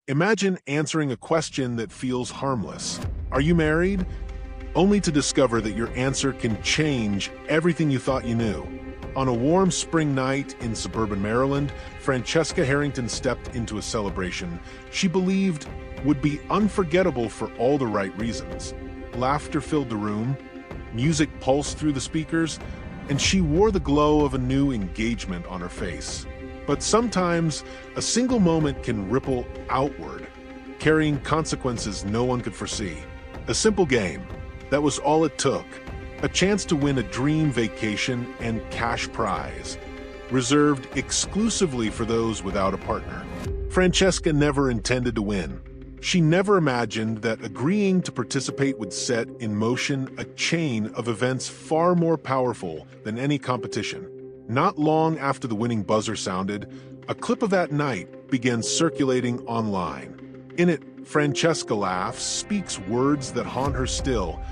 Imagine answering a question that feels harmless. Are you married? Only to discover that your answer can change everything you thought you knew. On a warm spring night in suburban Maryland, Francesca Harrington stepped into a celebration she believed would be unforgettable for all the right reasons. Laughter filled the room, music pulsed through the speakers, and she wore the glow of a new engagement on her face. But sometimes, a single moment can ripple outward, carrying consequences no one could foresee. A simple game. That was all it took. A chance to win a dream vacation and cash prize, reserved exclusively for those without a partner. Francesca never intended to win. She never imagined that agreeing to participate would set in motion a chain of events far more powerful than any competition. Not long after the winning buzzer sounded, a clip of that night began circulating online. In it, Francesca laughs, speaks words that haunt her still,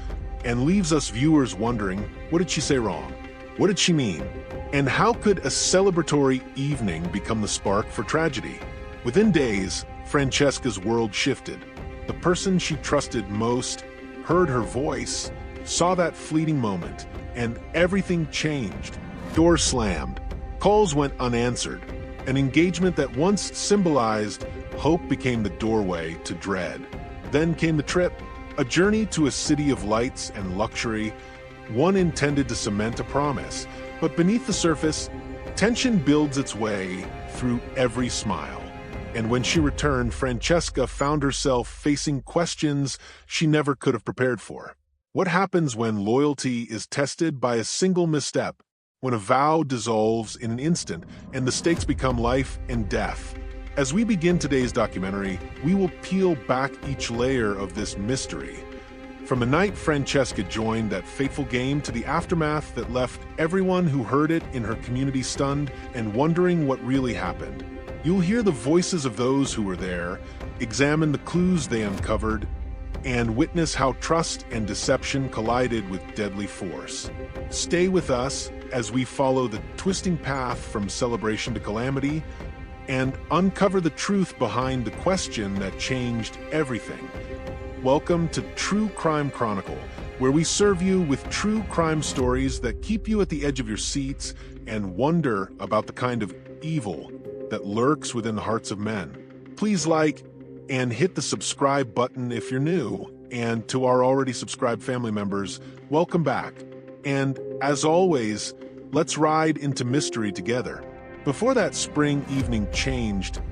and leaves us viewers wondering, what did she say wrong? What did she mean? And how could a celebratory evening become the spark for tragedy? Within days, Francesca's world shifted. The person she trusted most heard her voice, saw that fleeting moment, and everything changed. Doors slammed, calls went unanswered. An engagement that once symbolized hope became the doorway to dread. Then came the trip, a journey to a city of lights and luxury, one intended to cement a promise. But beneath the surface, tension builds its way through every smile. And when she returned, Francesca found herself facing questions she never could have prepared for. What happens when loyalty is tested by a single misstep? When a vow dissolves in an instant and the stakes become life and death? As we begin today's documentary, we will peel back each layer of this mystery. From the night Francesca joined that fateful game to the aftermath that left everyone who heard it in her community stunned and wondering what really happened. You'll hear the voices of those who were there, examine the clues they uncovered, and witness how trust and deception collided with deadly force. Stay with us as we follow the twisting path from celebration to calamity and uncover the truth behind the question that changed everything. Welcome to True Crime Chronicle, where we serve you with true crime stories that keep you at the edge of your seats and wonder about the kind of evil that lurks within the hearts of men. Please like and hit the subscribe button if you're new, and to our already subscribed family members, welcome back. And as always, let's ride into mystery together. Before that spring evening changed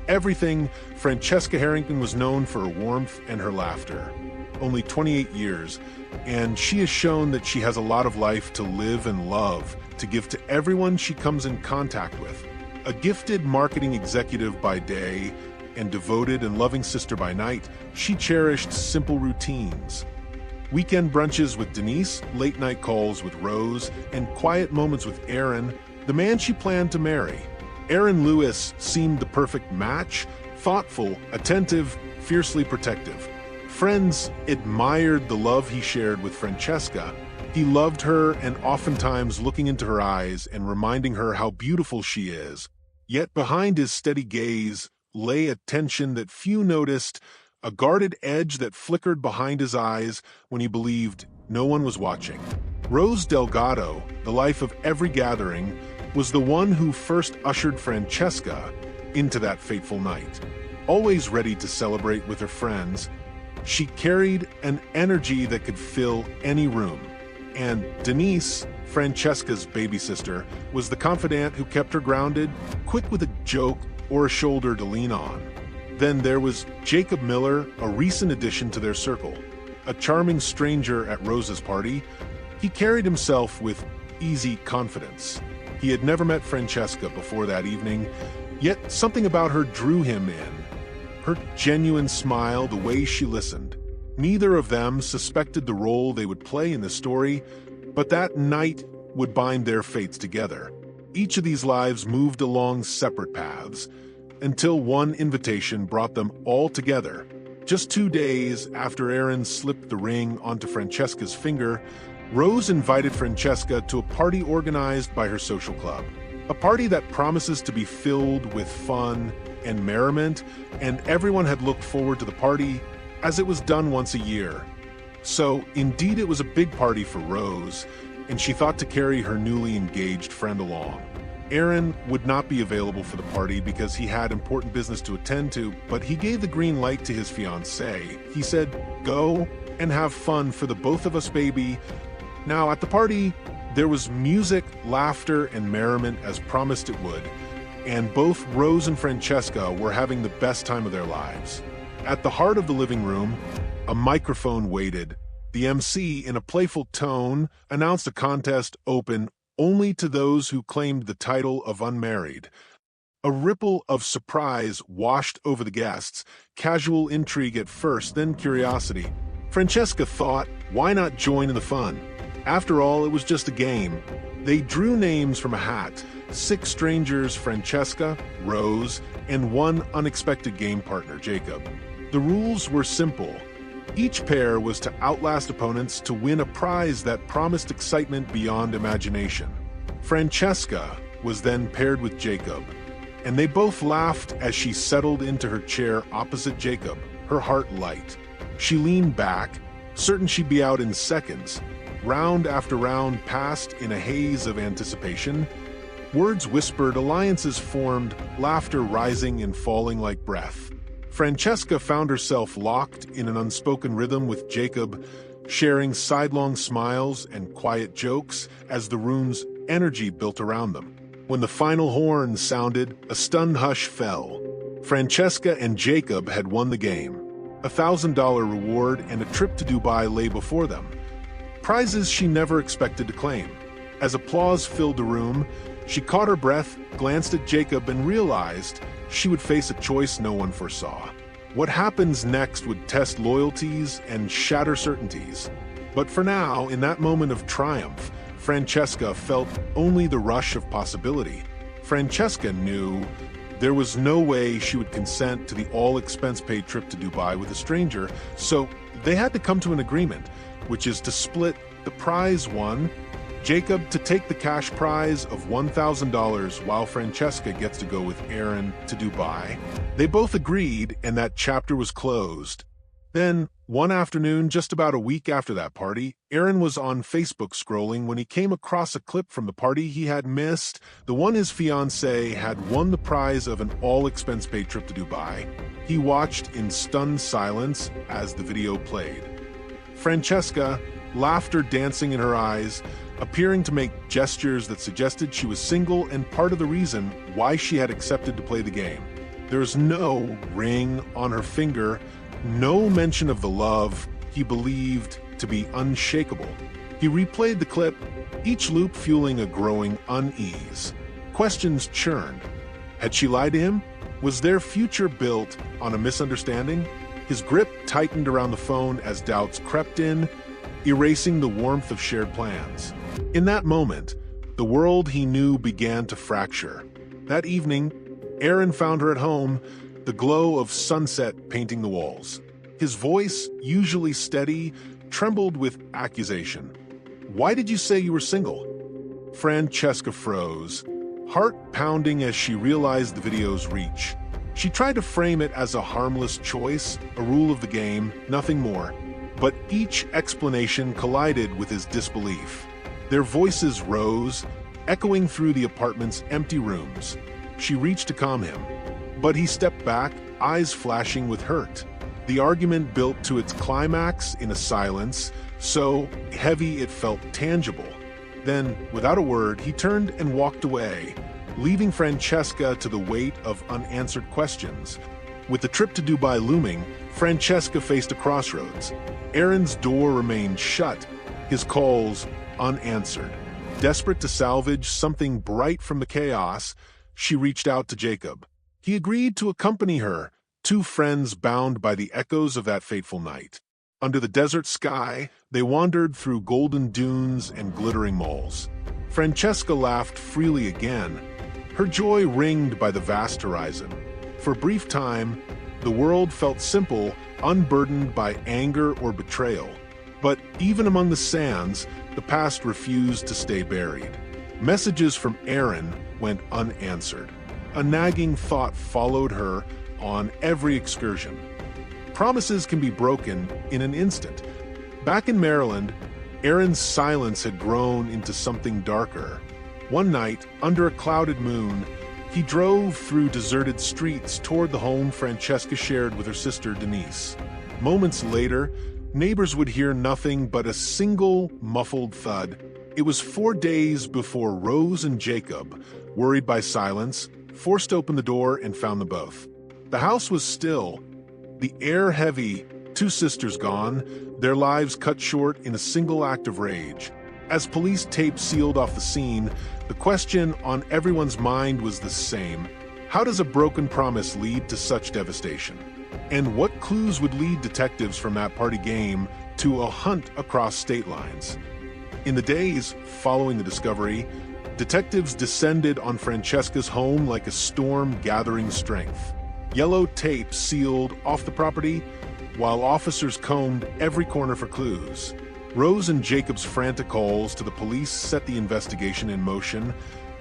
everything, Francesca Harrington was known for her warmth and her laughter. Only 28 years, and she has shown that she has a lot of life to live and love, to give to everyone she comes in contact with. A gifted marketing executive by day and devoted and loving sister by night, she cherished simple routines. Weekend brunches with Denise, late-night calls with Rose, and quiet moments with Aaron, the man she planned to marry. Aaron Lewis seemed the perfect match, thoughtful, attentive, fiercely protective. Friends admired the love he shared with Francesca. He loved her and oftentimes looking into her eyes and reminding her how beautiful she is. Yet behind his steady gaze lay a tension that few noticed, a guarded edge that flickered behind his eyes when he believed no one was watching. Rose Delgado, the life of every gathering, was the one who first ushered Francesca into that fateful night. Always ready to celebrate with her friends, she carried an energy that could fill any room. And Denise, Francesca's baby sister, was the confidant who kept her grounded, quick with a joke or a shoulder to lean on. Then there was Jacob Miller, a recent addition to their circle. A charming stranger at Rose's party, he carried himself with easy confidence. He had never met Francesca before that evening, yet something about her drew him in. Her genuine smile, the way she listened. Neither of them suspected the role they would play in the story, but that night would bind their fates together. Each of these lives moved along separate paths, until one invitation brought them all together. Just 2 days after Aaron slipped the ring onto Francesca's finger, Rose invited Francesca to a party organized by her social club. A party that promises to be filled with fun and merriment, and everyone had looked forward to the party as it was done once a year. So, indeed, it was a big party for Rose, and she thought to carry her newly engaged friend along. Aaron would not be available for the party because he had important business to attend to, but he gave the green light to his fiancée. He said, "Go and have fun for the both of us, baby." Now, at the party, there was music, laughter, and merriment as promised it would, and both Rose and Francesca were having the best time of their lives. At the heart of the living room, a microphone waited. The MC, in a playful tone, announced a contest open only to those who claimed the title of unmarried. A ripple of surprise washed over the guests, casual intrigue at first, then curiosity. Francesca thought, why not join in the fun? After all, it was just a game. They drew names from a hat, 6 strangers, Francesca, Rose, and one unexpected game partner, Jacob. The rules were simple. Each pair was to outlast opponents to win a prize that promised excitement beyond imagination. Francesca was then paired with Jacob, and they both laughed as she settled into her chair opposite Jacob, her heart light. She leaned back, certain she'd be out in seconds. Round after round passed in a haze of anticipation. Words whispered, alliances formed, laughter rising and falling like breath. Francesca found herself locked in an unspoken rhythm with Jacob, sharing sidelong smiles and quiet jokes as the room's energy built around them. When the final horn sounded, a stunned hush fell. Francesca and Jacob had won the game. A $1,000 reward and a trip to Dubai lay before them. Prizes she never expected to claim. As applause filled the room, she caught her breath, glanced at Jacob, and realized she would face a choice no one foresaw. What happens next would test loyalties and shatter certainties. But for now, in that moment of triumph, Francesca felt only the rush of possibility. Francesca knew there was no way she would consent to the all-expense-paid trip to Dubai with a stranger, so they had to come to an agreement, which is to split the prize won, Jacob to take the cash prize of $1,000 while Francesca gets to go with Aaron to Dubai. They both agreed, and that chapter was closed. Then, one afternoon, just about a week after that party, Aaron was on Facebook scrolling when he came across a clip from the party he had missed, the one his fiancée had won the prize of an all-expense-paid trip to Dubai. He watched in stunned silence as the video played. Francesca, laughter dancing in her eyes, appearing to make gestures that suggested she was single and part of the reason why she had accepted to play the game. There was no ring on her finger, no mention of the love he believed to be unshakable. He replayed the clip, each loop fueling a growing unease. Questions churned. Had she lied to him? Was their future built on a misunderstanding? His grip tightened around the phone as doubts crept in, erasing the warmth of shared plans. In that moment, the world he knew began to fracture. That evening, Aaron found her at home, the glow of sunset painting the walls. His voice, usually steady, trembled with accusation. "Why did you say you were single?" Francesca froze, heart pounding as she realized the video's reach. She tried to frame it as a harmless choice, a rule of the game, nothing more. But each explanation collided with his disbelief. Their voices rose, echoing through the apartment's empty rooms. She reached to calm him, but he stepped back, eyes flashing with hurt. The argument built to its climax in a silence, so heavy it felt tangible. Then, without a word, he turned and walked away, leaving Francesca to the weight of unanswered questions. With the trip to Dubai looming, Francesca faced a crossroads. Aaron's door remained shut, his calls unanswered. Desperate to salvage something bright from the chaos, she reached out to Jacob. He agreed to accompany her, 2 friends bound by the echoes of that fateful night. Under the desert sky, they wandered through golden dunes and glittering malls. Francesca laughed freely again, her joy ringed by the vast horizon. For a brief time, the world felt simple, unburdened by anger or betrayal. But even among the sands, the past refused to stay buried. Messages from Aaron went unanswered. A nagging thought followed her on every excursion. Promises can be broken in an instant. Back in Maryland, Aaron's silence had grown into something darker. One night, under a clouded moon, he drove through deserted streets toward the home Francesca shared with her sister Denise. Moments later, neighbors would hear nothing but a single muffled thud. It was 4 days before Rose and Jacob, worried by silence, forced open the door and found them both. The house was still, the air heavy, 2 sisters gone, their lives cut short in a single act of rage. As police tape sealed off the scene, the question on everyone's mind was the same. How does a broken promise lead to such devastation? And what clues would lead detectives from that party game to a hunt across state lines? In the days following the discovery, detectives descended on Francesca's home like a storm gathering strength. Yellow tape sealed off the property, while officers combed every corner for clues. Rose and Jacob's frantic calls to the police set the investigation in motion,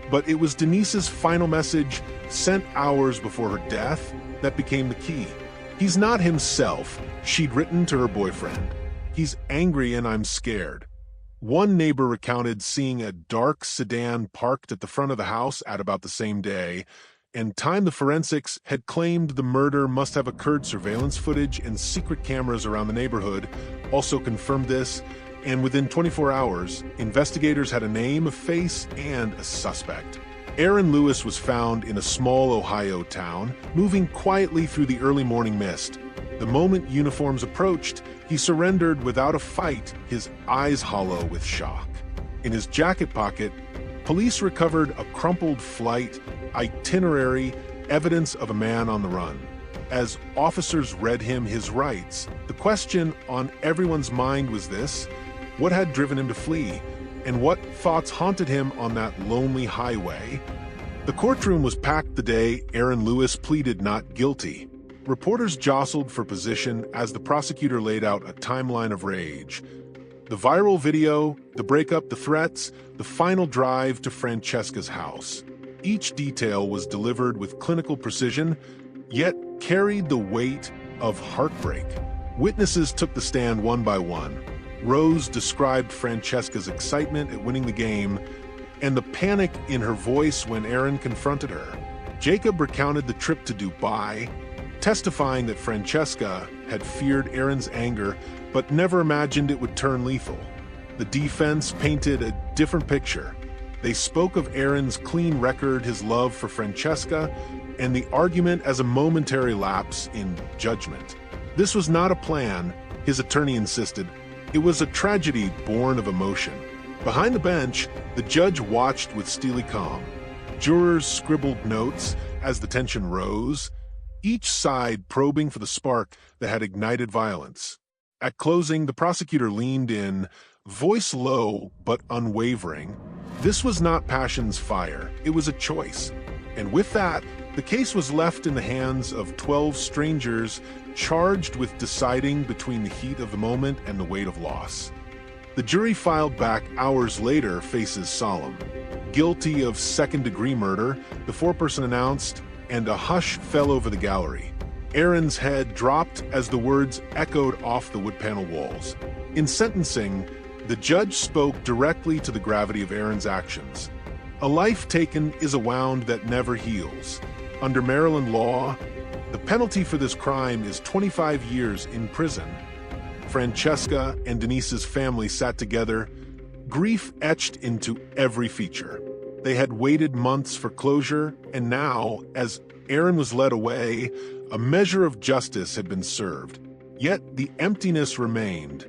but it was Denise's final message, sent hours before her death, that became the key. "He's not himself," she'd written to her boyfriend. "He's angry and I'm scared." One neighbor recounted seeing a dark sedan parked at the front of the house at about the same day, and Time the Forensics had claimed the murder must have occurred. Surveillance footage and secret cameras around the neighborhood also confirmed this, and within 24 hours, investigators had a name, a face, and a suspect. Aaron Lewis was found in a small Ohio town, moving quietly through the early morning mist. The moment uniforms approached, he surrendered without a fight, his eyes hollow with shock. In his jacket pocket, police recovered a crumpled flight itinerary, evidence of a man on the run. As officers read him his rights, the question on everyone's mind was this: what had driven him to flee, and what thoughts haunted him on that lonely highway? The courtroom was packed the day Aaron Lewis pleaded not guilty. Reporters jostled for position as the prosecutor laid out a timeline of rage. The viral video, the breakup, the threats, the final drive to Francesca's house. Each detail was delivered with clinical precision, yet carried the weight of heartbreak. Witnesses took the stand one by one. Rose described Francesca's excitement at winning the game and the panic in her voice when Aaron confronted her. Jacob recounted the trip to Dubai, testifying that Francesca had feared Aaron's anger but never imagined it would turn lethal. The defense painted a different picture. They spoke of Aaron's clean record, his love for Francesca, and the argument as a momentary lapse in judgment. This was not a plan, his attorney insisted. It was a tragedy born of emotion. Behind the bench, the judge watched with steely calm. Jurors scribbled notes as the tension rose, each side probing for the spark that had ignited violence. At closing, the prosecutor leaned in, voice low but unwavering. This was not passion's fire, it was a choice. And with that, the case was left in the hands of 12 strangers charged with deciding between the heat of the moment and the weight of loss. The jury filed back hours later, faces solemn. Guilty of second-degree murder, the foreperson announced, and a hush fell over the gallery. Aaron's head dropped as the words echoed off the wood panel walls. In sentencing, the judge spoke directly to the gravity of Aaron's actions. A life taken is a wound that never heals. Under Maryland law, the penalty for this crime is 25 years in prison. Francesca and Denise's family sat together, grief etched into every feature. They had waited months for closure, and now, as Aaron was led away, a measure of justice had been served. Yet the emptiness remained,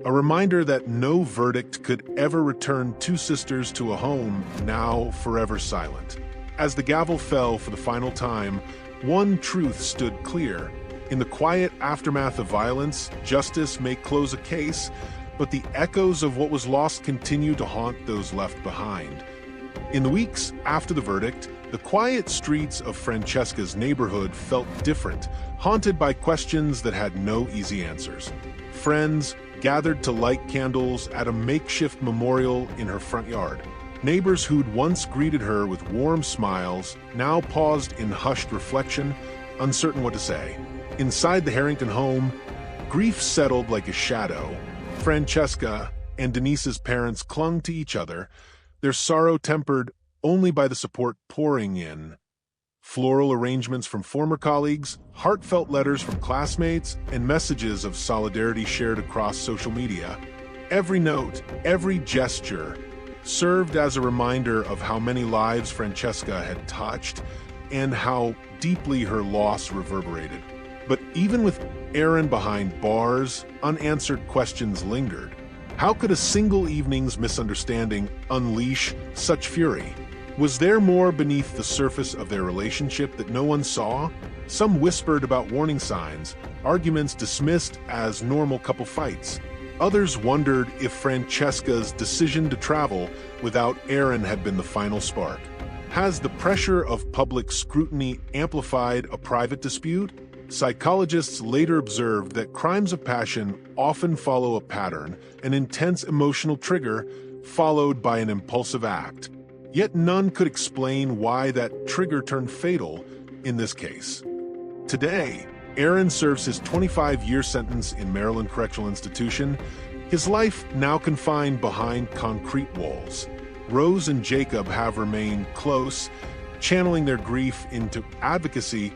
a reminder that no verdict could ever return 2 sisters to a home now forever silent. As the gavel fell for the final time, one truth stood clear. In the quiet aftermath of violence, justice may close a case, but the echoes of what was lost continue to haunt those left behind. In the weeks after the verdict, the quiet streets of Francesca's neighborhood felt different, haunted by questions that had no easy answers. Friends gathered to light candles at a makeshift memorial in her front yard. Neighbors who'd once greeted her with warm smiles now paused in hushed reflection, uncertain what to say. Inside the Harrington home, grief settled like a shadow. Francesca and Denise's parents clung to each other, their sorrow tempered only by the support pouring in. Floral arrangements from former colleagues, heartfelt letters from classmates, and messages of solidarity shared across social media. Every note, every gesture served as a reminder of how many lives Francesca had touched and how deeply her loss reverberated. But even with Aaron behind bars, unanswered questions lingered. How could a single evening's misunderstanding unleash such fury? Was there more beneath the surface of their relationship that no one saw? Some whispered about warning signs, arguments dismissed as normal couple fights. Others wondered if Francesca's decision to travel without Aaron had been the final spark. Has the pressure of public scrutiny amplified a private dispute? Psychologists later observed that crimes of passion often follow a pattern, an intense emotional trigger followed by an impulsive act. Yet none could explain why that trigger turned fatal in this case. Today, Aaron serves his 25-year sentence in Maryland Correctional Institution, his life now confined behind concrete walls. Rose and Jacob have remained close, channeling their grief into advocacy,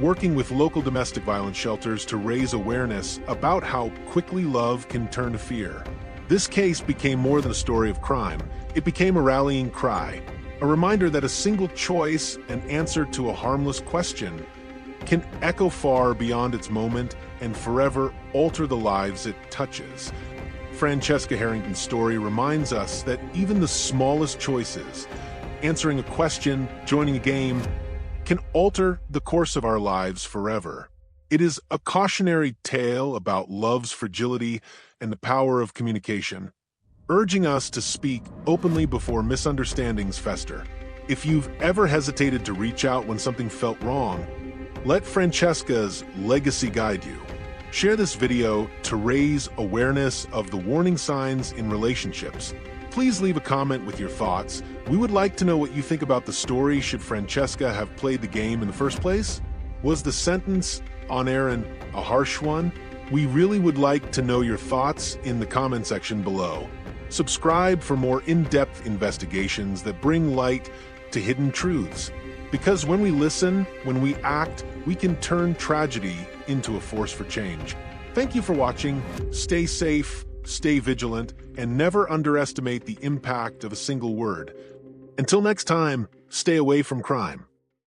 working with local domestic violence shelters to raise awareness about how quickly love can turn to fear. This case became more than a story of crime. It became a rallying cry, a reminder that a single choice, an answer to a harmless question, can echo far beyond its moment and forever alter the lives it touches. Francesca Harrington's story reminds us that even the smallest choices, answering a question, joining a game, can alter the course of our lives forever. It is a cautionary tale about love's fragility and the power of communication, urging us to speak openly before misunderstandings fester. If you've ever hesitated to reach out when something felt wrong, let Francesca's legacy guide you. Share this video to raise awareness of the warning signs in relationships. Please leave a comment with your thoughts. We would like to know what you think about the story. Should Francesca have played the game in the first place? Was the sentence on Aaron a harsh one? We really would like to know your thoughts in the comment section below. Subscribe for more in-depth investigations that bring light to hidden truths. Because when we listen, when we act, we can turn tragedy into a force for change. Thank you for watching. Stay safe, stay vigilant, and never underestimate the impact of a single word. Until next time, stay away from crime.